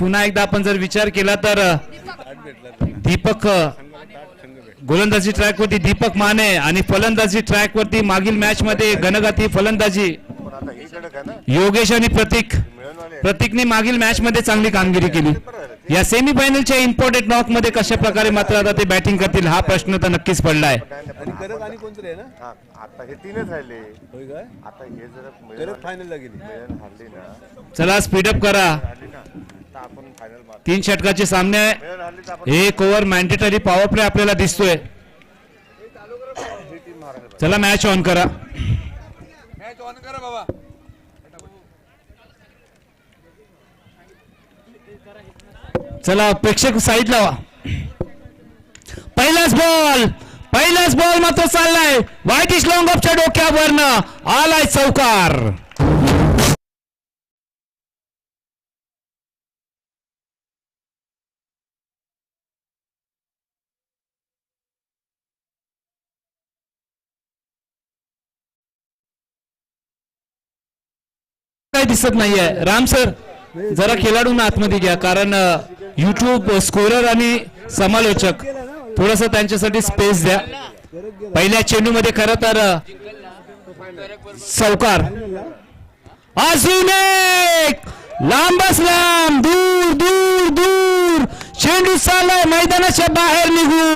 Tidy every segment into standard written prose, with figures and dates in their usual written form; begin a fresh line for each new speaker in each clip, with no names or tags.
पुन्हा एकदा आपण जर विचार केला तर दीपक गोलंदाजी ट्रॅक वरती दीपक माने आणि फलंदाजी ट्रॅक वरती मागील मॅच मध्ये घनघाती फलंदाजी योगेश आणि प्रतीकने मागील मॅच मध्ये चांगली कामगिरी केली. या सेमीफायनलच्या इम्पॉर्टंट नॉक मध्ये कशा प्रकारे मात्र आता ते बॅटिंग करतील हा प्रश्न तर नक्कीच पडलाय. चला स्पीडअप करा. 3 षटकाचे सामने आहे. 1 ओव्हर मॅन्डेटरी पॉवर प्ले आपल्याला दिसतोय. चला मॅच ऑन करा.
बाबा
चला प्रेक्षक साईड लावा. पहिलाच बॉल मात्र चाललाय व्हाईटिश लॉंग ऑफच्या डोक्यावरनं आलाय चौकार. काय दिसत नाहीये. राम सर जरा खेळाडूंना आतमध्ये घ्या कारण युट्यूब स्कोरर आणि समालोचक थोडस त्यांच्यासाठी स्पेस द्या. पहिल्या चेंडू मध्ये खरं तर चौकार. अजून एक लांबच लांब दूर दूर दूर चेंडू चाललाय मैदानाच्या बाहेर निघून.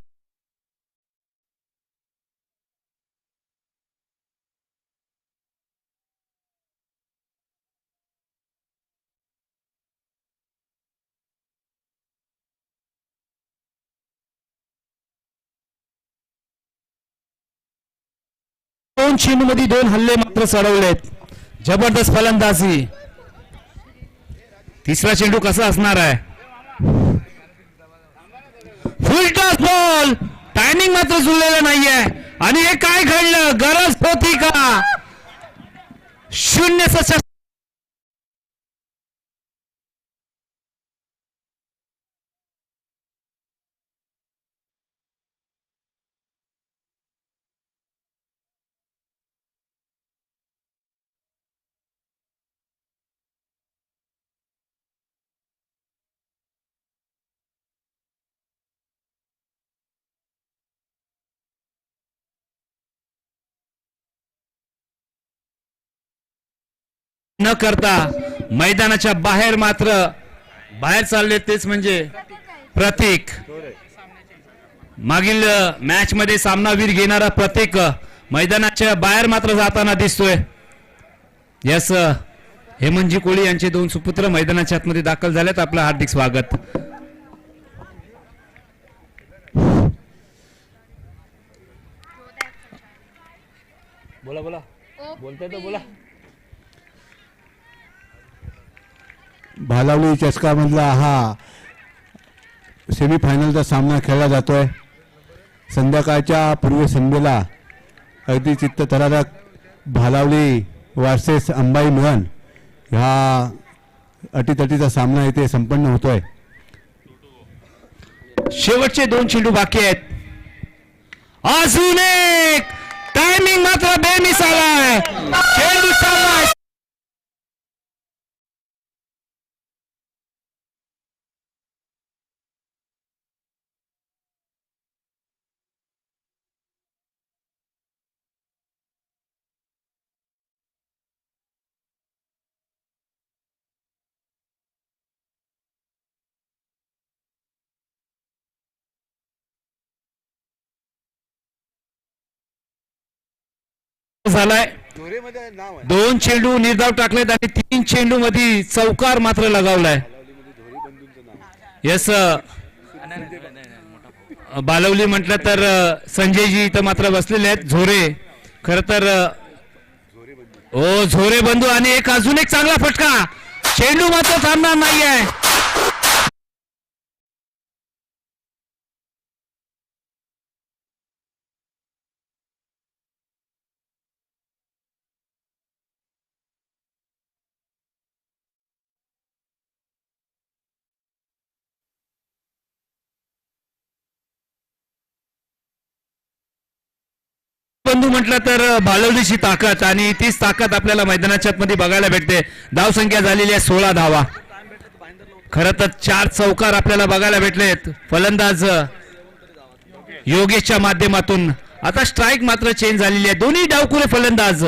दोन चेंडू मध्ये 2 हल्ले मात्र चढवलेत. जबरदस्त फलंदाजी. तिसरा चेंडू कसा असणार आहे. फुल टॉस बॉल. टायमिंग मात्र जुळलेलं नाहीये आणि हे काय घडलं. गरज होती का. 0 न करता मैदानाच्या बाहेर चालले तेच म्हणजे प्रतीक. मागील मॅच मध्ये सामनावीर घेणारा प्रतीक मैदानाच्या बाहेर मात्र जाताना दिसतोय. यस हेमंतजी कोळी यांचे 2 सुपुत्र मैदानाच्या आतमध्ये दाखल झालेत. आपलं हार्दिक स्वागत. बोला बोलताय तर बोला.
भालावली चषका मधला हा सेमीफायनलचा सामना खेळला जातोय. संध्याकाळच्या पूर्वसंध्येला अगदी चित्तथरारक भालावली वर्सेस अंबाई मिळन ह्या अटीतटीचा सामना इथे संपन्न होतोय.
शेवटचे 2 चेंडू बाकी आहेत. अजून एक टायमिंग मात्र बेमिसाल आहे. चेंडू चाललाय. झालाय. 2 चेंडू निर्धाव टाकलेत आणि 3 चेंडू मध्ये चौकार मात्र लगावलाय. यस बालवली म्हटलं तर संजयजी इथं मात्र बसलेले आहेत. झोरे खर तर झोरे बंधू आणि अजून एक चांगला फटका. चेंडू मात्र थांबणार नाहीये. बंधू म्हटलं तर भालवलीची ताकद आणि तीच ताकद आपल्याला मैदानाच्या मध्ये बघायला भेटते. धाव संख्या झालेली आहे 16 धावा. खरं तर 4 चौकार आपल्याला बघायला भेटलेत फलंदाज योगेशच्या माध्यमातून. आता स्ट्राईक मात्र चेंज झालेली आहे. दोन्ही डावखुरे फलंदाज.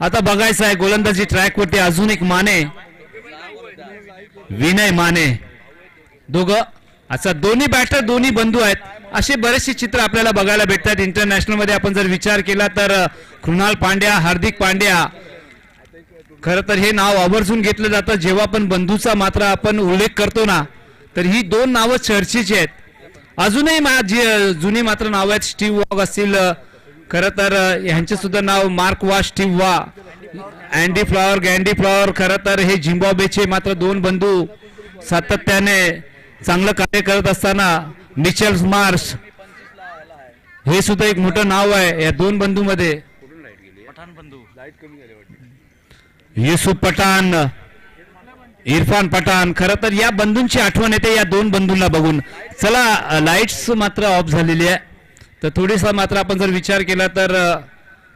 आता बघायचं आहे गोलंदाजी ट्रॅकवरती अजून एक माने, विनय माने, दोघं. असा दोन्ही बॅटर दोन्ही बंधू आहेत. असे बरेचसे चित्र आपल्याला बघायला भेटतात इंटरनॅशनल मध्ये. आपण जर विचार केला तर कृणाल पांड्या, हार्दिक पांड्या, खरं तर हे नाव आवर्जून घेतलं जातं जेव्हा पण बंधूचा मात्र आपण उल्लेख करतो ना, तर ही दोन नावं चर्चेची आहेत. अजूनही माझी जुनी मात्र नाव आहेत. स्टीव्ह वॉग असतील, खरं तर यांचे सुद्धा नाव मार्क वा, स्टीव्ह वा, अँडी फ्लॉवर, गँडी फ्लॉवर. खरं तर हे झिम्बाब्वेचे मात्र दोन बंधू सातत्याने चांगलं कार्य करत असताना मिचेल मार्श हे सुद्धा एक मोठं नाव आहे या दोन बंधूमध्ये. युसुफ पठाण, इरफान पठाण. खरं तर या बंधूंची आठवण येते या दोन बंधूंना बघून. चला, लाईट्स मात्र ऑफ झालेली आहे, तर थोडीसा मात्र आपण जर विचार केला तर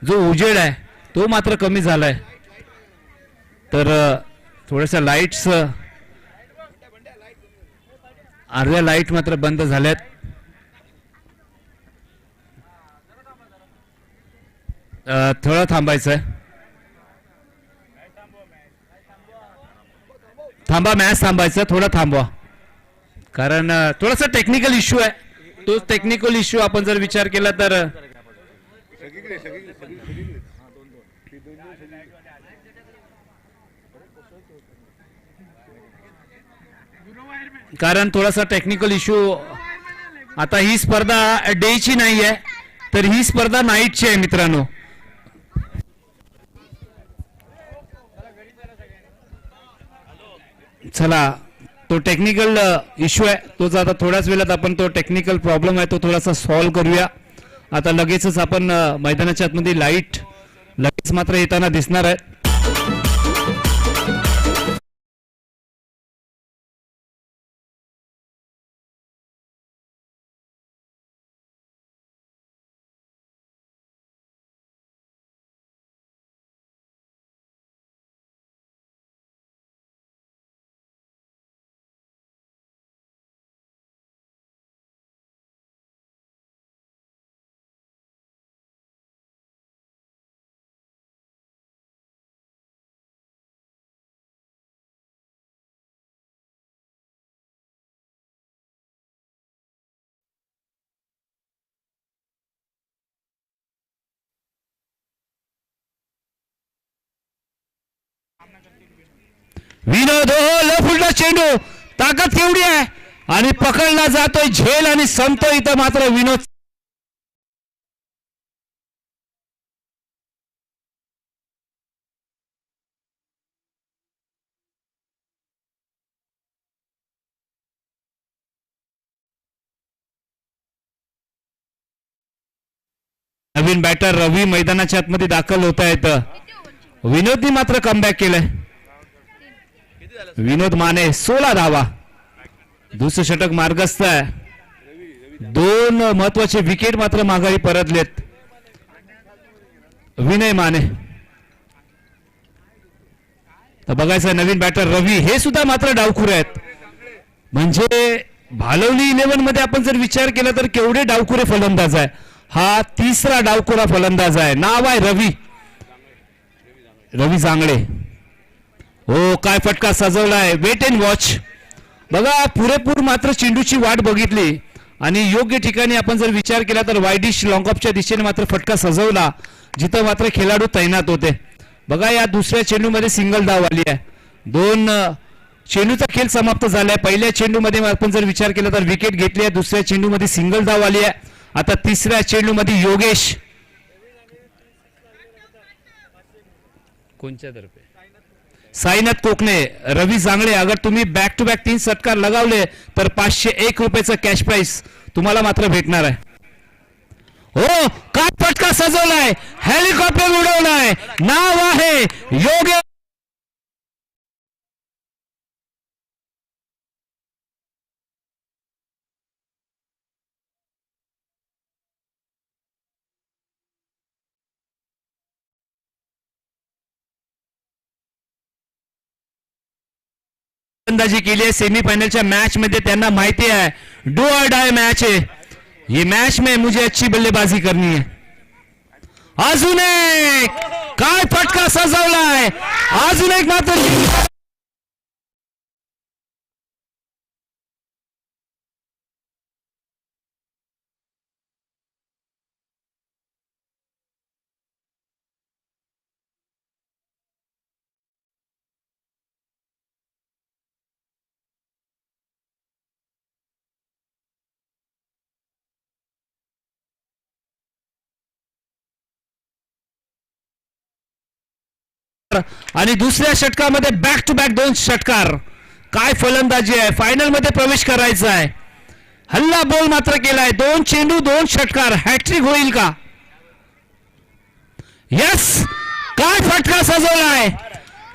जो उजेड आहे तो मात्र कमी झालाय. तर थोड्याशा लाईट्स, अर्ध्या लाईट मात्र बंद झाल्यात. थोडं थांबायचं आहे. थांबा, मॅच थांबायचं, थोडं थांबवा, कारण थोडासा टेक्निकल इश्यू आहे. तो टेक्निकल इश्यू आपण जर विचार केला तर कारण थोडासा टेक्निकल इश्यू. आता ही स्पर्धा डेची नाही आहे, तर ही स्पर्धा नाईटची आहे मित्रांनो. चला, तो टेक्निकल इश्यू आहे, तोच आता थोड्याच वेळात आपण तो टेक्निकल प्रॉब्लेम आहे तो थोडासा सॉल्व्ह करूया. आता लगेचच आपण मैदानाच्या आतमध्ये लाईट लगेच मात्र येताना दिसणार आहे. विनोद, फुलटा चेंडू, ताकद केवढी आहे आणि पकडला जातोय झेल आणि संपतो इथं मात्र विनोद. नवीन बॅटर रवी मैदानाच्या आतमध्ये दाखल होत आहेत. विनोदनी मात्र कमबॅक केलंय. विनोद माने 16 धावा, दुसरं षटक मार्गस्थ आहे. दोन महत्वाचे विकेट मात्र माघारी परतलेत विनय माने. तर बघायचं नवीन बॅटर रवी, हे सुद्धा मात्र डावखुरे आहेत. म्हणजे भालवली 11 मध्ये आपण जर विचार केला तर केवढे डावखुरे फलंदाज आहे. हा तिसरा डावखुरा फलंदाज आहे. नाव आहे रवी, रवी जांगडे. हो, काय फटका सजवलाय. Weight and watch. बघा, पुरेपूर मात्र चेंडूची वाट बघितली आणि योग्य ठिकाणी आपण जर विचार केला तर वाईडिश लॉंगऑफच्या दिशेने मात्र फटका सजवला जिथं मात्र खेळाडू तैनात होते. बघा, या दुसऱ्या चेंडूमध्ये सिंगल धाव आली आहे. दोन चेंडूचा खेळ समाप्त झालाय. पहिल्या चेंडूमध्ये आपण जर विचार केला तर विकेट घेतली आहे. दुसऱ्या चेंडूमध्ये सिंगल धाव आली आहे. आता तिसऱ्या चेंडूमध्ये योगेश कोणच्या तर्फे साईनाथ कोकणे, रवी जांगडे. अगर तुम्ही बॅक टू बॅक 3 षटकार लगावले तर 501 रुपयाचं कॅश प्राइस तुम्हाला मात्र भेटणार आहे. हो, काय फटका सजवलाय, हेलिकॉप्टर उडवलाय. नाव आहे योगेश. फलंदाजी केली आहे सेमीफाइनलच्या मॅच मध्ये. त्यांना माहिती आहे डू और डाय मैच है ये, मैच में मुझे अच्छी बल्लेबाजी करनी है. अजून एक काय फटका सजवलाय, अजून एक मात्र आणि दुसऱ्या षटकामध्ये बॅक टू बॅक 2 षटकार. काय फलंदाजी आहे, फायनल मध्ये प्रवेश करायचा आहे. हल्ला बॉल मात्र केलाय, 2 चेंडू 2 षटकार, हॅट्रिक होईल का? यस, काय फटका सजवलाय,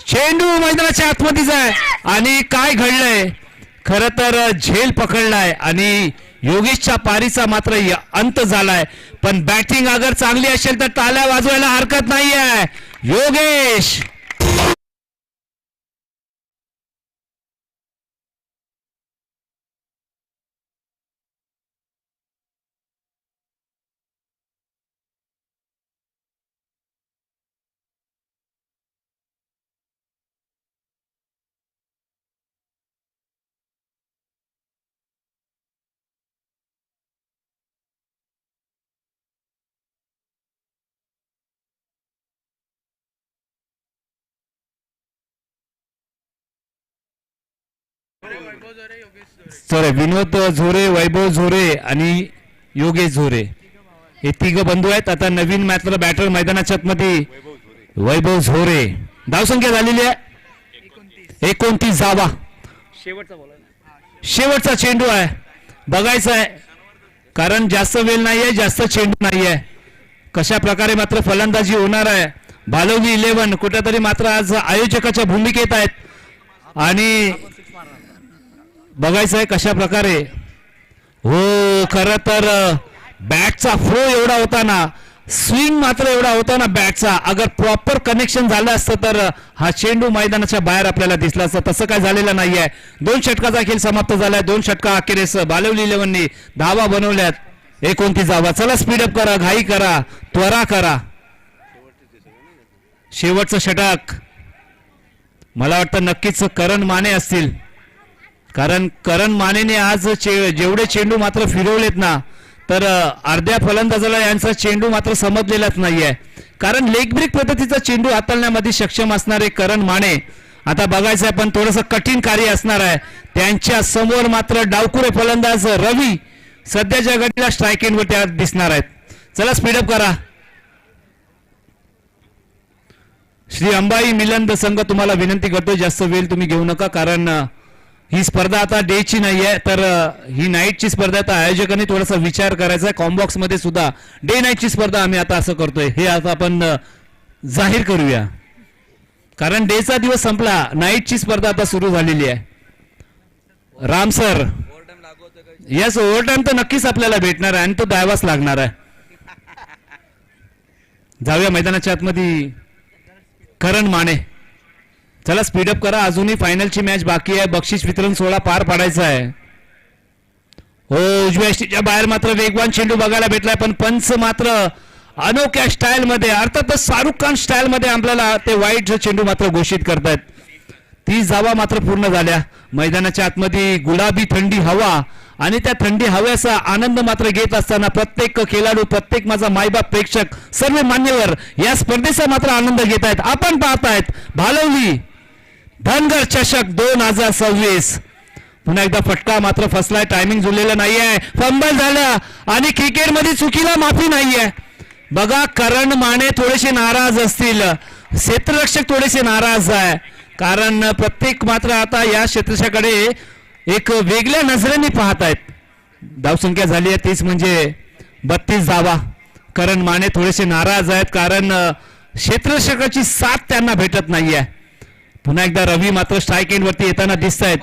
चेंडू मैदानाच्या आतमध्येच आहे. आणि काय घडलंय, खर तर झेल पकडलाय आणि योगेशच्या पारीचा मात्र अंत झालाय. पण बॅटिंग अगर चांगली असेल तर टाळ्या वाजवायला हरकत नाहीये. योगेश सॉरी विनोद झोरे, वैभव झोरे आणि योगेश झोरे हे तिघ बंधू आहेत. आता नवीन मॅचला बॅटर मैदानाच्या आतमध्ये वैभव झोरे. धावसंख्या झालेली आहे 29 धावा. शेवटचा चेंडू आहे, बघायचा आहे कारण जास्त वेळ नाहीये, जास्त चेंडू नाहीये. कशा प्रकारे मात्र फलंदाजी होणार आहे. भालवली 11 कुठेतरी मात्र आज आयोजकाच्या भूमिकेत आहेत आणि बघायचं आहे कशा प्रकारे. हो, खरं तर बॅटचा फ्लो एवढा होता ना, स्विंग मात्र एवढा होता ना बॅटचा, अगर प्रॉपर कनेक्शन झालं असतं तर हा चेंडू मैदानाच्या बाहेर आपल्याला दिसला असता. तसं काय झालेलं नाहीये. 2 षटकाचा खेळ समाप्त झालाय. 2 षटका अखेरीस भालवली 11नी धावा बनवल्यात. 29 धावा. चला स्पीडअप करा, घाई करा, त्वरा करा. शेवटचं षटक मला वाटतं नक्कीच करण माने असतील, कारण करण मानेने आज जेवढे चेंडू मात्र फिरवलेत ना, तर अर्ध्या फलंदाजाला यांचा चेंडू मात्र समजलेलाच नाहीये. कारण लेग ब्रेक पद्धतीचा चेंडू हाताळण्यामध्ये सक्षम असणारे करण माने आता बघायचं आहे, पण थोडंसं कठीण कार्य असणार आहे. त्यांच्या समोर मात्र डावकुरे फलंदाज रवी सध्याच्या घडीला स्ट्राईक एंडवर दिसणार आहेत. चला स्पीडअप करा. श्री अंबाई मिलन संघ तुम्हाला विनंती करतो जास्त वेळ तुम्ही घेऊ नका, कारण ही स्पर्धा आता डेची नाहीये तर ही नाईटची स्पर्धा. आता आयोजकांनी थोडासा विचार करायचा आहे. कॉम्बॉक्स मध्ये सुद्धा डे नाईटची स्पर्धा आम्ही आता असं करतोय, हे आता आपण जाहीर करूया, कारण डेचा दिवस संपला, नाईटची स्पर्धा आता सुरू झालेली आहे. राम सर, यस, ओव्हरटाइम तर नक्कीच आपल्याला भेटणार आहे आणि तो द्यावाच लागणार आहे. जाऊया मैदानाच्या आतमध्ये. करण माने, चला स्पीडअप करा, अजूनही फायनलची मॅच बाकी आहे. बक्षीस वितरण सोहळा पार पाडायचा आहे. हो, उजव्या यष्टीच्या बाहेर मात्र वेगवान चेंडू बघायला भेटलाय, पण पंच मात्र अनोख्या स्टाईल मध्ये, अर्थातच शाहरुख खान स्टाईल मध्ये आपल्याला ते वाईट चेंडू मात्र घोषित करतायत. 30 धावा मात्र पूर्ण झाल्या. मैदानाच्या आतमध्ये गुलाबी थंडी हवा आणि त्या थंडी हव्याचा आनंद मात्र घेत असताना प्रत्येक खेळाडू, प्रत्येक माझा मायबाप, प्रेक्षक, सर्व मान्यवर या स्पर्धेचा मात्र आनंद घेत आहेत. आपण पाहतायत भालवली धनगर चषक 2026. पुन्हा एकदा फटका मात्र फसलाय, टायमिंग जुळलेलं नाहीये, फंबल झालं आणि क्रिकेटमध्ये चुकीला माफी नाहीये. बघा, करण माने थोडेसे नाराज असतील, क्षेत्ररक्षक थोडेसे नाराज आहे, कारण प्रत्येक मात्र आता या क्षेत्राकडे एक वेगळ्या नजरेने पाहत आहेत. धावसंख्या झाली आहे 30 म्हणजे 32 धावा. करण माने थोडेसे नाराज आहेत कारण क्षेत्ररक्षकाची साथ त्यांना भेटत नाहीये. पुन्हा एकदा रवी मात्र स्ट्राईक एंड वरती येताना दिसत आहेत.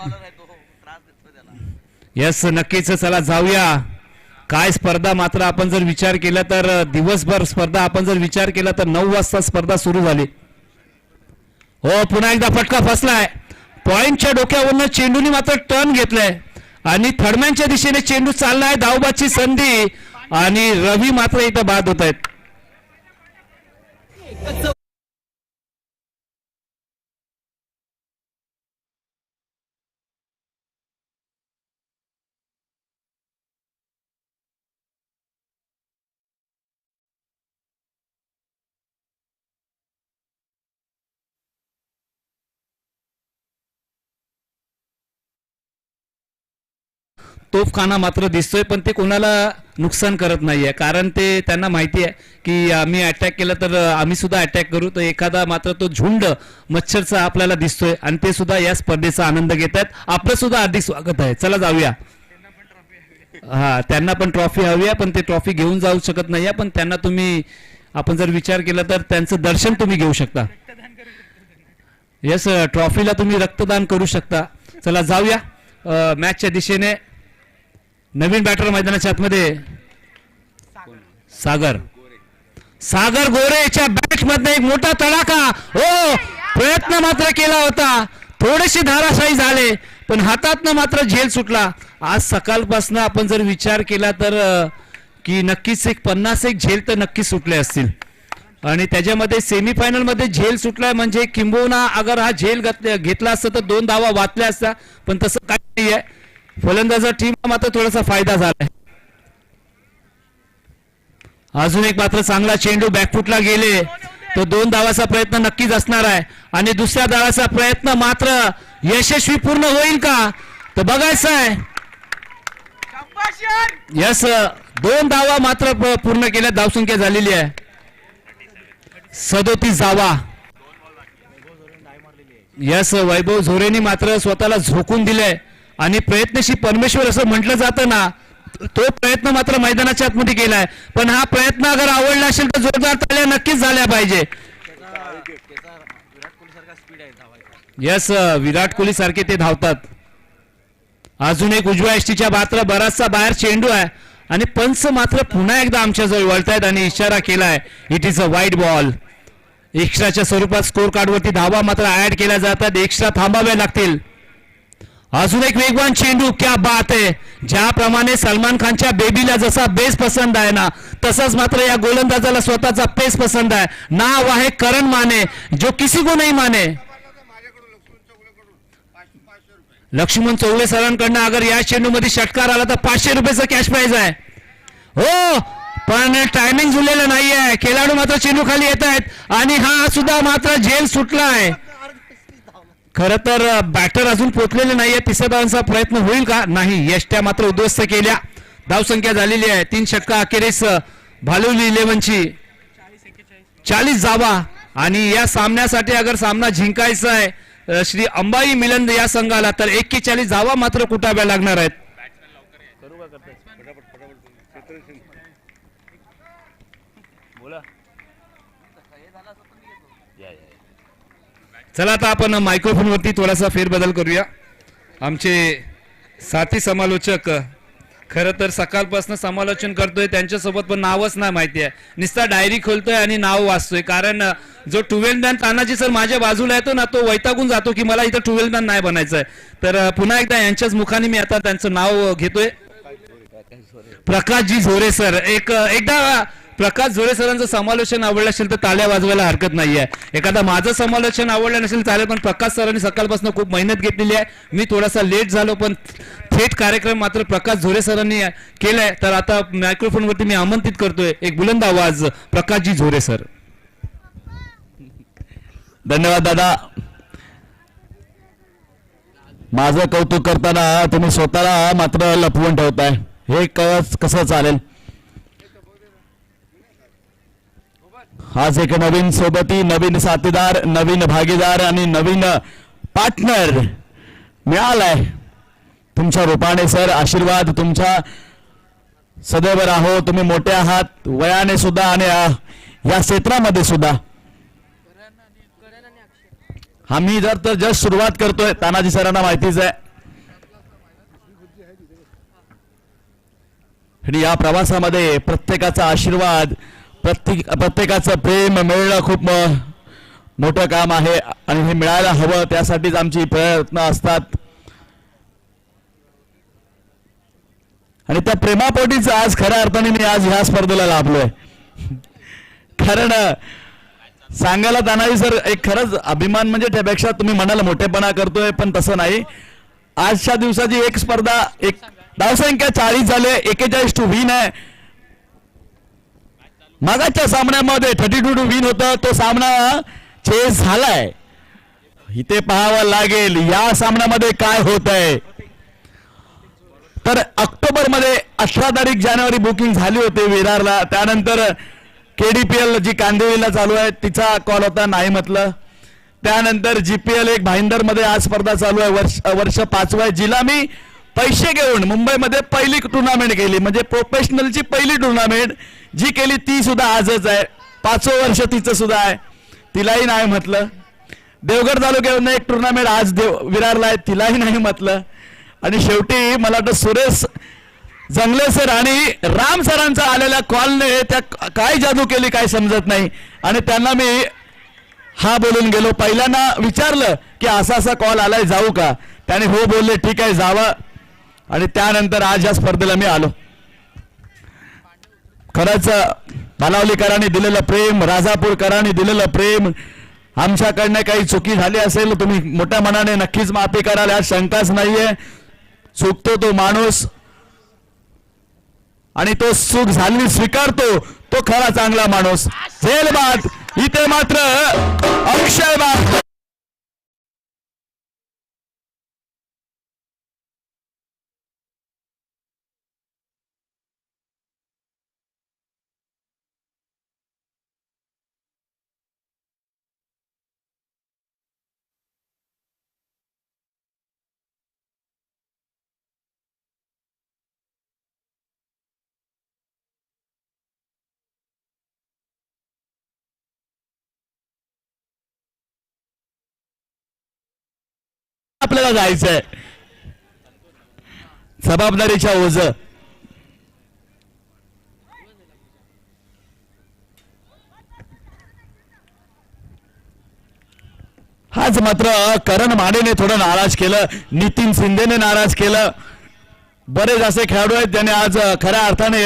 यस, नक्कीच. चला जाऊया. काय स्पर्धा मात्र आपण जर विचार केला तर दिवसभर स्पर्धा आपण जर विचार केला तर 9 वाजता स्पर्धा सुरू झाली. हो, पुन्हा एकदा फटका फसलाय. पॉइंटच्या डोक्यावरनं चेंडूने मात्र टर्न घेतलाय आणि थर्डमॅनच्या दिशेने चेंडू चाललाय. धावबाची संधी आणि रवी मात्र इथं बाद होत आहेत. तोफखाना मात्र दिसतोय पण ते कोणाला नुकसान करत नाहीये कारण ते त्यांना माहिती आहे की आम्ही अटॅक केला तर आम्ही सुद्धा अटॅक करू. तर एखादा मात्र तो झुंड मच्छरचा आपल्याला दिसतोय आणि ते सुद्धा या स्पर्धेचा आनंद घेत आहेत. आपलं सुद्धा हार्दिक स्वागत आहे. चला जाऊया. हा त्यांना पण ट्रॉफी हवी आहे पण ते ट्रॉफी घेऊन जाऊ शकत नाहीये पण त्यांना तुम्ही आपण जर विचार केला तर त्यांचं दर्शन तुम्ही घेऊ शकता. यस ट्रॉफीला तुम्ही रक्तदान करू शकता. चला जाऊया मॅचच्या दिशेने. नवीन बॅटर मैदानाच्या आतमध्ये सागर गोरेच्या बॅट मध्ये एक मोठा तडाखा. हो प्रयत्न मात्र केला होता थोडेसे धाराशाही झाले पण हातातनं मात्र झेल सुटला. आज सकाळपासून आपण जर विचार केला तर की नक्कीच एक 50 झेल तर नक्कीच सुटले असतील आणि त्याच्यामध्ये सेमीफायनल मध्ये झेल सुटलाय म्हणजे किंबहुना अगर हा झेल घेतला असता तर 2 धावा वाचल्या असत्या पण तसं काही नाही आहे. फलंदाजा टीम मात्र थोडासा फायदा झालाय. अजून एक मात्र चांगला चेंडू बॅकफुटला गेले तो 2 धावाचा प्रयत्न नक्कीच असणार आहे आणि दुसऱ्या धावाचा प्रयत्न मात्र यशस्वी पूर्ण होईल का तर बघायचं आहे. यस 2 धावा मात्र पूर्ण केल्या. धावसंख्या झालेली आहे 37 धावा. यस वैभव झोरेने मात्र स्वतःला झोकून दिलंय आणि प्रयत्नशी परमेश्वर असं म्हटलं जातं ना तो प्रयत्न मात्र मैदानाच्या आतमध्ये केलाय पण हा प्रयत्न अगर आवडला असेल तर जोरदार ताल्या नक्कीच झाल्या पाहिजे. यस विराट कोहली सारखे ते धावतात. अजून एक उजव्या एसटीच्या मात्र बराचसा बाहेर चेंडू आहे आणि पंच मात्र पुन्हा एकदा आमच्याजवळ वळतायत आणि इशारा केलाय it is a wide ball. एक्स्ट्राच्या स्वरूपात स्कोर कार्डवरती धावा मात्र ऍड केल्या जातात. एक्स्ट्रा थांबाव्या लागतील. अजून एक वेगवान चेंडू. क्या बात आहे. ज्याप्रमाणे सलमान खानच्या बेबीला जसा बेस पसंद आहे ना तसाच मात्र या गोलंदाजाला स्वतःचा पेस पसंद आहे. नाव आहे करण माने जो किसी को नहीं माने. लक्ष्मण चौगले सरांकडनं अगर या चेंडू मध्ये षटकार आला तर 500 रुपयाचा कॅश प्राइज आहे. हो पण टायमिंग जुळलेलं नाहीये. खेळाडू मात्र चेंडू खाली येत आहेत आणि हा सुद्धा मात्र झेल सुटला आहे. खर तर बॅटर अजून पोचलेले नाहीये. तिसऱ्या धावांचा प्रयत्न होईल का नाही. यष्ट्या मात्र उद्ध्वस्त केल्या. धावसंख्या झालेली आहे 3 षटका अखेरीस भालवली 11ची 40 धावा आणि या सामन्यासाठी अगर सामना जिंकायचा आहे श्री अंबाई मिलन या संघाला तर 41 धावा मात्र कुटाव्या लागणार आहेत. चला आता आपण मायक्रोफोन वरती थोडासा फेरबदल करूया. आमचे साथी समालोचक खरं तर सकाळपासून समालोचन करतोय त्यांच्यासोबत पण नावच नाही माहिती आहे. नुसता डायरी खोलतोय आणि नाव वाचतोय कारण जो 12 मॅन तानाजी सर माझ्या बाजूला येतो ना तो वैतागून जातो की मला इथं 12 मॅन नाही बनायचंय. तर पुन्हा एकदा यांच्याच मुखाने मी आता त्यांचं नाव घेतोय. प्रकाशजी झोरे सर. एकदा प्रकाश झोरे सरांचं समालोचन आवडलं असेल तर ताल्या वाजवायला हरकत नाहीये. एखादा माझं समालोचन आवडलं नसेल चालेल पण प्रकाश सरांनी सकाळपासून खूप मेहनत घेतलेली आहे. मी थोडासा लेट झालो पण थेट कार्यक्रम मात्र प्रकाश झोरे सरांनी केलाय. तर आता मायक्रोफोन वरती मी आमंत्रित करतोय एक बुलंद आवाज प्रकाशजी झोरे सर.
धन्यवाद दादा. माझं कौतुक करताना तुम्ही स्वतःला मात्र लपवून ठेवताय हे कसं चालेल. आज एक नवीन सोबती नवीन साथीदार नवीन भागीदार आणि नवीन पार्टनर मिळालाय तुमच्या रूपाने सर. आशीर्वाद तुमच्या सदैव राहो. तुम्ही मोठे आहात वयाने सुद्धा आणि या क्षेत्रामध्ये सुद्धा. आम्ही तर जस्ट सुरुवात करतोय. तानाजी सरांना माहितीच आहे आणि या प्रवासामध्ये प्रत्येकाचा आशीर्वाद प्रत्येकाचं प्रेम मिळणं खूप मोठं काम आहे आणि हे मिळायला हवं, त्यासाठीच आमची प्रयत्न असतात. आणि त्या प्रेमापोटीच आज खऱ्या अर्थाने मी आज ह्या स्पर्धेला लाभलोय. कारण सांगायला तानाजी सर, एक खरंच अभिमान म्हणजे त्यापेक्षा तुम्ही म्हणाला मोठेपणा करतोय, पण तसं नाही. आजच्या दिवसाची एक स्पर्धा, एक धावसंख्या 40 झाले, 41 टू विन आहे. मागाच्या सामन्यामध्ये 32 टू विन होतं, तो सामना चेस झालाय. इथे पाहावं लागेल या सामन्यामध्ये काय होत आहे. तर ऑक्टोबरमध्ये 18 तारीख जानेवारी बुकिंग झाली होती विरारला. त्यानंतर KDPL जी कांदिवलीला चालू आहे तिचा कॉल होता, नाही म्हटलं. त्यानंतर GPL एक भाईंदरमध्ये आज स्पर्धा चालू आहे, वर्ष 5वं आहे, जिला मी पैसे घेऊन मुंबईमध्ये पहिली टुर्नामेंट केली, म्हणजे प्रोफेशनलची पहिली टुर्नामेंट जी केली ती सुद्धा आजच आहे. 5वं वर्ष तिचं सुद्धा आहे, तिलाही नाही म्हटलं. देवगड तालुक्यावरून एक टुर्नामेंट आज विरारला आहे, तिलाही नाही म्हटलं. आणि शेवटी मला वाटतं सुरेश जंगले सर आणि राम सरांचा आलेल्या कॉलने त्या काय जादू केली काय समजत नाही. आणि त्यांना मी हा बोलून गेलो. पहिल्यांदा विचारलं की असा असा कॉल आलाय, जाऊ का? त्याने हो बोलले, ठीक आहे जावं. आणि त्यानंतर आज या स्पर्धेला मी आलो. खरंच भालावलीकरांनी दिलेलं प्रेम, राजापूरकरांनी दिलेलं प्रेम, आमच्याकडनं काही चुकी झाली असेल तुम्ही मोठ्या मनाने नक्कीच माफी कराल, यात शंकाच नाहीये. चुकतो तो माणूस आणि तो चूक झाली स्वीकारतो, तो खरा चांगला माणूस. झेल बात इथे मात्र अक्षय बात. आपल्याला जायचंय जबाबदारीच्या ओझ. हाच मात्र करण मानेने थोडं नाराज केलं, नितीन शिंदेने नाराज केलं. बरेच असे खेळाडू आहेत ज्याने आज खऱ्या अर्थाने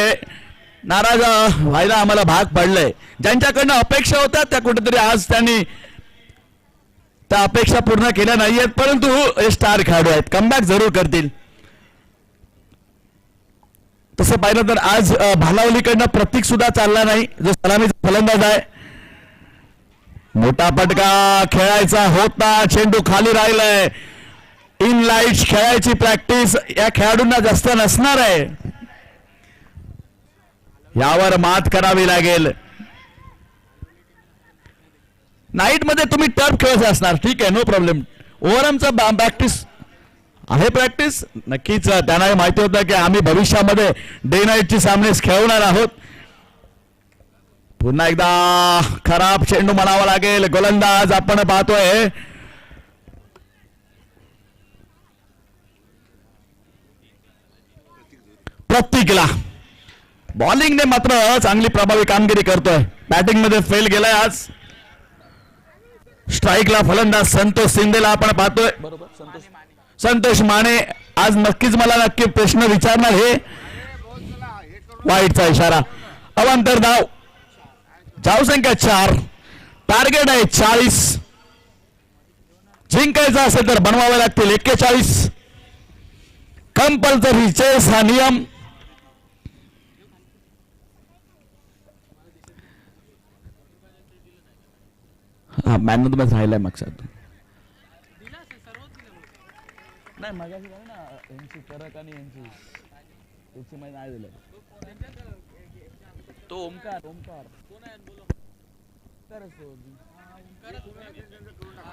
नाराज व्हायला आम्हाला भाग पडलंय. ज्यांच्याकडनं अपेक्षा होत्या त्या कुठेतरी आज त्यांनी त्या अपेक्षा पूर्ण केल्या नाहीयेत, परंतु हे स्टार खेळाडू आहेत, कमबॅक जरूर करतील. तसं पाहिलं तर आज भालावलीकडनं प्रतीक सुद्धा चालला नाही, जो सलामीचा फलंदाज आहे. मोठा फटका खेळायचा होता, चेंडू खाली राहिलाय. इन लाईट्स खेळायची प्रॅक्टिस या खेळाडूंना जास्त नसणार आहे, यावर मात करावी लागेल. नाईट मध्ये तुम्ही टर्फ खेळत असणार, ठीक आहे, नो प्रॉब्लेम. ओव्हरआर्मचा प्रॅक्टिस आहे, प्रॅक्टिस नक्कीच. त्यांना माहिती होतं की आम्ही भविष्यामध्ये डे नाईटची सामनेच खेळवणार आहोत. पुन्हा एकदा खराब चेंडू म्हणावा लागेल. गोलंदाज आपण पाहतोय प्रतीकला. बॉलिंगने मात्र चांगली प्रभावी कामगिरी करतोय, बॅटिंग मध्ये फेल गेलाय आज. स्ट्राईकला फलंदाज संतोष शिंदेला आपण पाहतोय. बरोबर, संतोष माने. आज नक्कीच मला नक्की प्रश्न विचारणार हे. वाईटचा इशारा. अवांतर धाव, धावसंख्या 4, टार्गेट आहे 40. जिंकायचं असेल तर बनवावे लागतील 41. कंपल्सरी चेस हा नियम. हा मॅन ऑफ द मॅच राहिलाय मागच्यात. नाही मागाशी झालं ना यांची करक आणि यांची माहिती नाही दिलं. तो ओमकार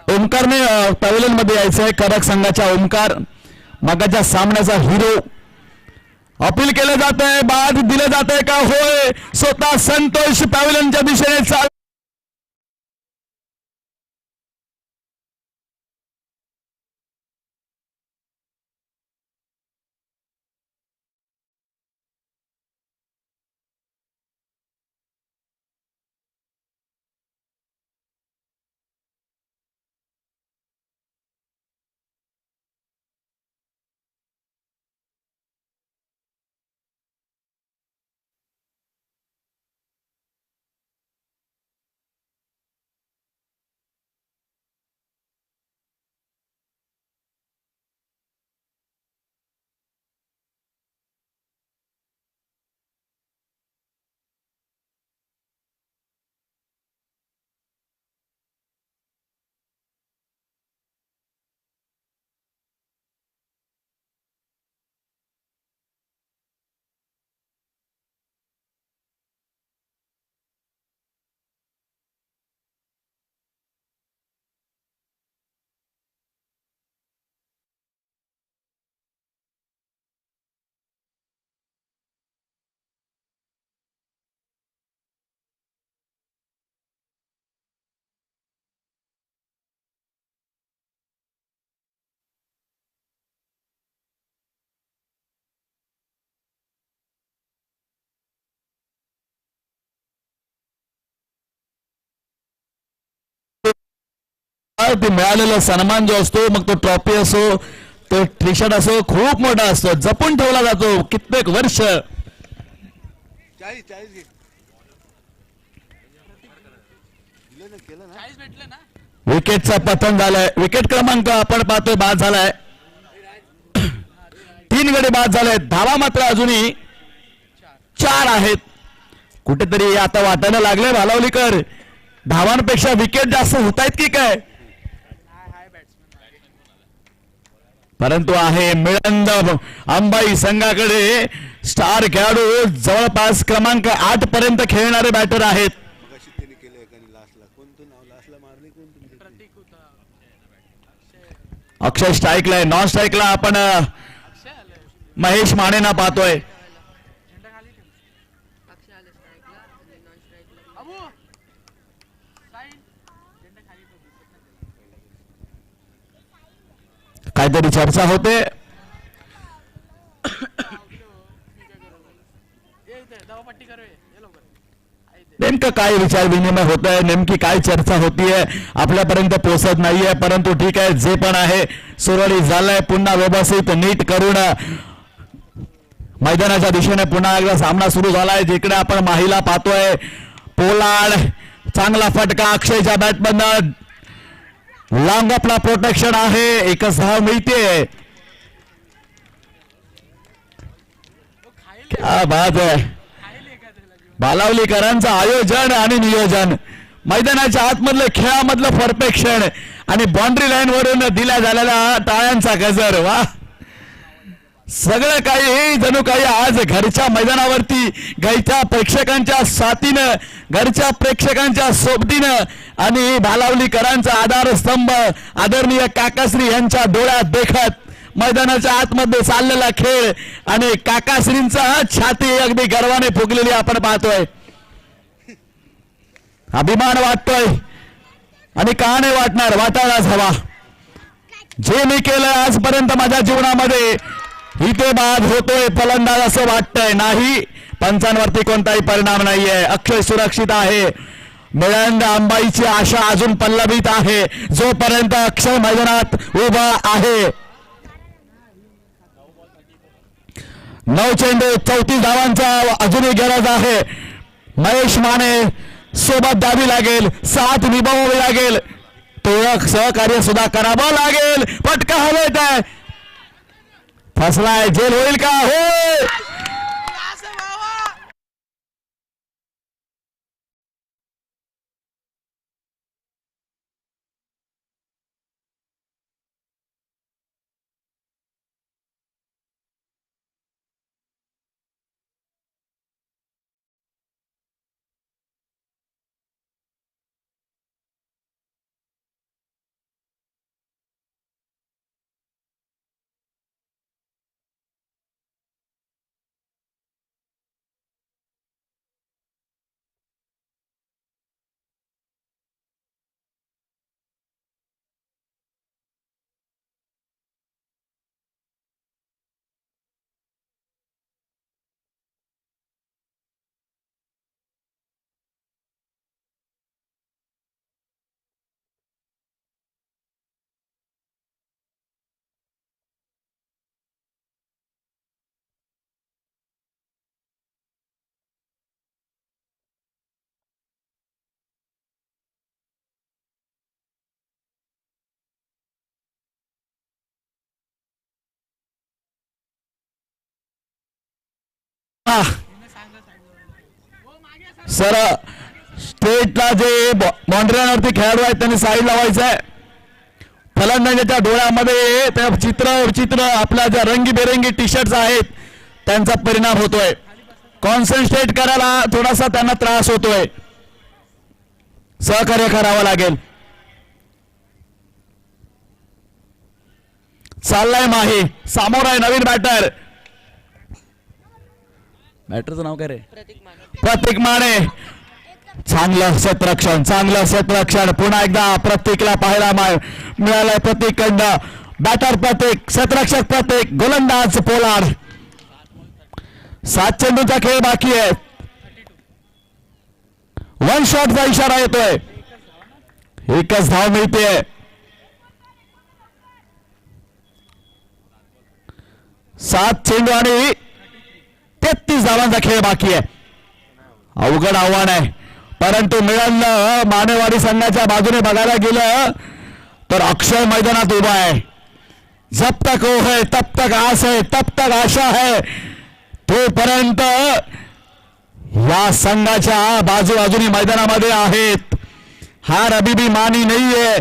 ओमकारने पॅव्हलियन मध्ये यायचंय. करक संघाच्या ओमकार मगाच्या सामन्याचा हिरो. अपील केलं जात आहे, बाद दिलं जात आहे का? होय. स्वतः संतोष पॅव्हलियनच्या दिशेने चाल ते मिळालेला सन्मान जो असतो, मग तो ट्रॉफी असो, तो टी शर्ट असो, खूप मोठा असतो, जपून ठेवला जातो कित्येक वर्ष. विकेटचा पतन झालाय. विकेट क्रमांक आपण पाहतोय बाद झालाय. 3 गडी बाद झाले. धावा मात्र अजूनही 4 आहेत. कुठेतरी आता वाटायला लागले भालावलीकर, धावांपेक्षा विकेट जास्त होत आहेत की काय, परंतु आहे मिळंद अंबाई संघाकडे स्टार खेळाडू, जवळपास क्रमांक 8 पर्यंत खेळणारे बॅटर आहेत. अक्षय स्ट्राईकला आहे. नॉन स्ट्राईकला आपण महेश मानेना पाहतोय. काहीतरी चर्चा होते. नेमकं काय विचार विनिमय होत आहे, नेमकी काय चर्चा होतीये आपल्यापर्यंत पोहोचत नाहीये, परंतु ठीक आहे, जे पण आहे सुरळीत झालंय. पुन्हा व्यवस्थित नीट करून मैदानाच्या दिशेने पुन्हा एकदा सामना सुरू झालाय. जिकडे आपण माहीला पाहतोय, पोलार्ड चांगला फटका अक्षयच्या बॅटमधनं, लॉंग आपला प्रोटेक्शन आहे. एकच धाव मिळते. क्या बात आहे. भालावलीकरांचं आयोजन आणि नियोजन, मैदानाच्या आतमधलं खेळामधलं परफेक्शन आणि बाउंड्री लाईन वरून दिल्या झालेल्या टाळ्यांचा गजर. वा, सगळं काही जणू काही आज घरच्या मैदानावरती, घरच्या प्रेक्षकांच्या साथीनं, घरच्या प्रेक्षकांच्या सोबतीनं आणि भालावलीकरांचा आधारस्तंभ आदरणीय काकाश्री यांच्या डोळ्यात देखत मैदानाच्या आतमध्ये चाललेला खेळ आणि काकाश्रींचा छाती अगदी गर्वाने फुगलेली आपण पाहतोय. अभिमान वाटतोय आणि का नाही वाटणार, वाटायलाच हवा. जे मी केलं आजपर्यंत माझ्या जीवनामध्ये इथे बाद होतोय फलंदाज असं वाटतंय. नाही, पंचांवरती कोणताही परिणाम नाहीये. अक्षय सुरक्षित आहे. मिळंद अंबाईची आशा अजून पल्लवित आहे जोपर्यंत अक्षय मैदानात उभा आहे. 9 चेंडू 34 धावांचा अजूनही गरज आहे. महेश माने सोबत द्यावी लागेल, साथ निभावावी लागेल, तुरळक सहकार्य सुद्धा करावं लागेल. पटका हवेत आहे, फसलाय, जेल होईल का? हो, सर स्टेटला जे बाउंड्रीवरती खेळाडू आहेत त्यांनी साईड लावायचं आहे. फलंदाजाच्या डोळ्यामध्ये त्या चित्र आपल्या ज्या रंगीबेरंगी टी शर्ट्स आहेत त्यांचा परिणाम होतोय. कॉन्सन्ट्रेट करायला थोडासा त्यांना त्रास होतोय. सहकार्य करावं लागेल. चाललाय माही, समोर आहे नवीन बॅटर. बॅटरचं नाव काय रे? प्रतीक माने. चांगलं क्षेत्ररक्षण, चांगलं क्षेत्ररक्षण. पुन्हा एकदा प्रतीकला पाहायला मिळालंय. प्रतीक कडनं बॅटर प्रतीक, क्षेत्ररक्षक प्रतीक, गोलंदाज पोलार्ड. 7 चेंडूचा खेळ बाकी आहे. 1 शॉटचा इशारा येतोय. एकच धाव मिळते. 7 चेंडू आणि 33 धावांचा खेळ बाकी आहे. अवघड आव्हान आहे, परंतु मिळून मानेवाडी संघाच्या बाजूने बघायला गेलं तर अक्षय मैदानात उभा आहे. जब तक वो है तब तक आस है, तब तक आशा है. तोपर्यंत या संघाच्या बाजू अजूनही मैदानामध्ये आहेत. हार अभी भी मानी नहीं है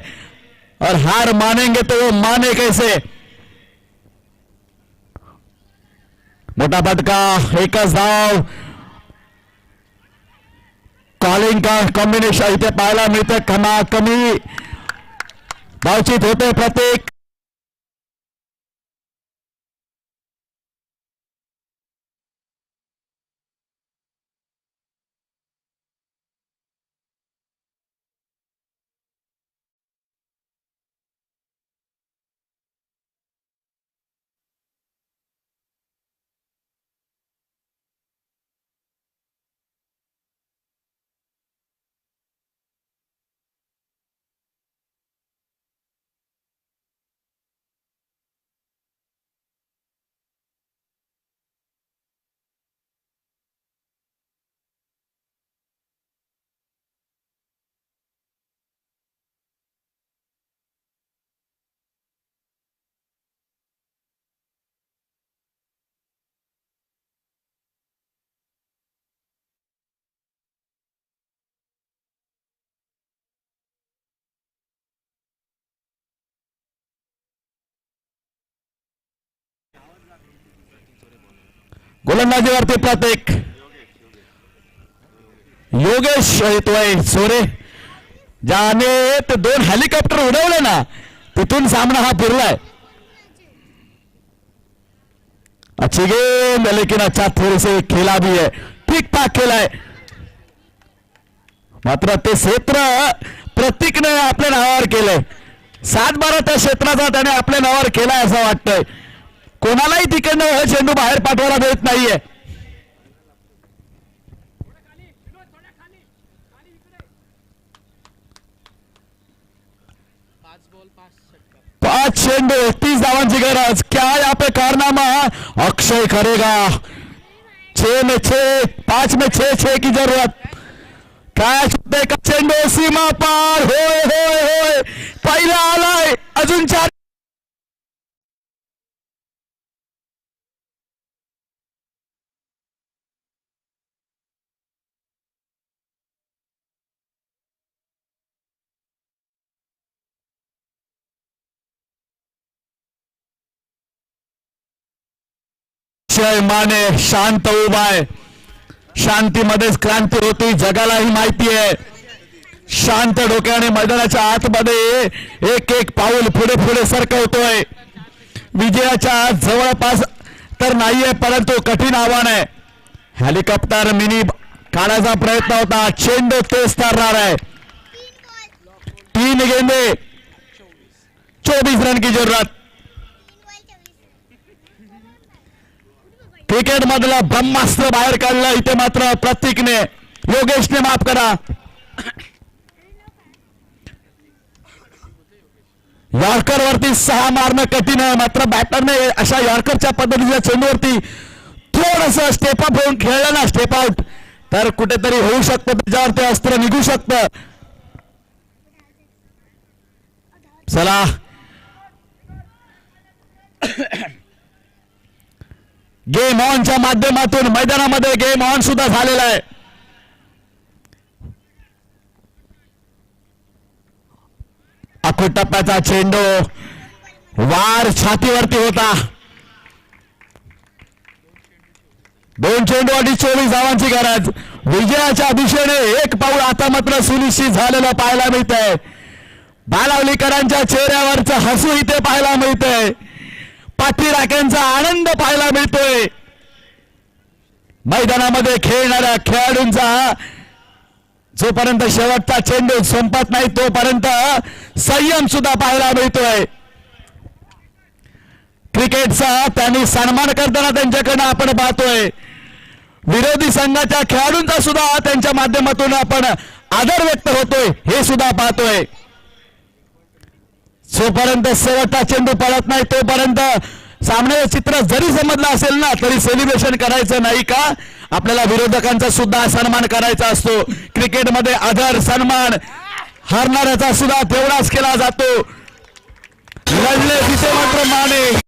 और हार मानेंगे तो वो माने कैसे. मोठा फटका, एकच धाव. कॉलिंग का कॉम्बिनेशन इथे पाहायला मिळतं. कमी धावचित होते प्रत्येक. गोलंदाजीवरती प्रत्येक. योगेश येतोय सोरे, ज्याने ते 2 हेलिकॉप्टर उडवले ना, तिथून सामना हा फिरलाय. अच्छी गेंद, लेकिन अच्छा थोड़े से खेला भी है, ठीक ठाक खेला है. मात्र ते क्षेत्र प्रतीकने आपल्या नावावर केलंय. 7-12 त्या क्षेत्राचा त्याने आपल्या नावावर केलाय असं वाटतंय. कोणालाही तिकडनं हा चेंडू बाहेर पाठवायला देत नाहीये. पाच चेंडू 30 धावांची गरज. क्या यहाँ पे कारनामा अक्षय करेगा. 6 में 6, 5 में 6 की जरूरत. कॅच होते का चेंडू सीमा पार. होय होय होय, पहिला आलाय, अजून 4. अक्षय माने शांत उभा आहे. शांतीमध्येच क्रांती होती, जगालाही माहिती आहे. शांत डोक्याने मैदानाच्या आतमध्ये एक एक पाऊल पुढे पुढे सरकवतोय. विजयाच्या जवळपास तर नाहीये, परंतु कठीण आव्हान आहे. हेलिकॉप्टर मिनी काढायचा प्रयत्न होता. चेंडू तेच ठरणार आहे. 3 गेंदे 24 रन की जरूरत. क्रिकेट मधला ब्रह्मास्त्र बाहेर काढलं इथे मात्र प्रतीकने, योगेशने माफ करा. यॉर्कर वरती 6 मारणं कठीण आहे, मात्र बॅटरने अशा यॉर्करच्या पद्धतीच्या चेंडूवरती थोडस स्टेप अप होऊन खेळलं ना, स्टेप आउट, तर कुठेतरी होऊ शकतं, त्याच्यावर ते अस्त्र निघू शकतं. चला गेम ऑनच्या माध्यमातून मैदानामध्ये गेम ऑन सुद्धा झालेला आहे. अखो टप्प्याचा चेंडू वार छातीवरती होता. 2 चेंडू आणि 24 धावांची गरज. विजयाच्या दिशेने एक पाऊल आता मात्र सुनिश्चित झालेलं पाहायला मिळतंय. बालावलीकरांच्या चेहऱ्यावरचं हसू इथे पाहायला मिळतंय. पाठीराख्यांचा आनंद पाहायला मिळतोय. मैदानामध्ये खेळणाऱ्या खेळाडूंचा जोपर्यंत शेवटचा चेंडू संपत नाही तोपर्यंत संयम सुद्धा पाहायला मिळतोय. क्रिकेटचा त्यांनी सन्मान करताना त्यांच्याकडे आपण पाहतोय. विरोधी संघाच्या खेळाडूंचा सुद्धा त्यांच्या माध्यमातून आपण आदर व्यक्त होतोय हे सुद्धा पाहतोय. जोपर्यंत शेवटचा चेंडू पडत नाही तोपर्यंत सामन्याचं चित्र जरी समजलं असेल ना तरी सेलिब्रेशन करायचं नाही का? आपल्याला विरोधकांचा सुद्धा सन्मान करायचा असतो. क्रिकेटमध्ये आदर सन्मान हारणाऱ्याचा सुद्धा तेवढाच केला जातो. लढले तिथे मात्र माने.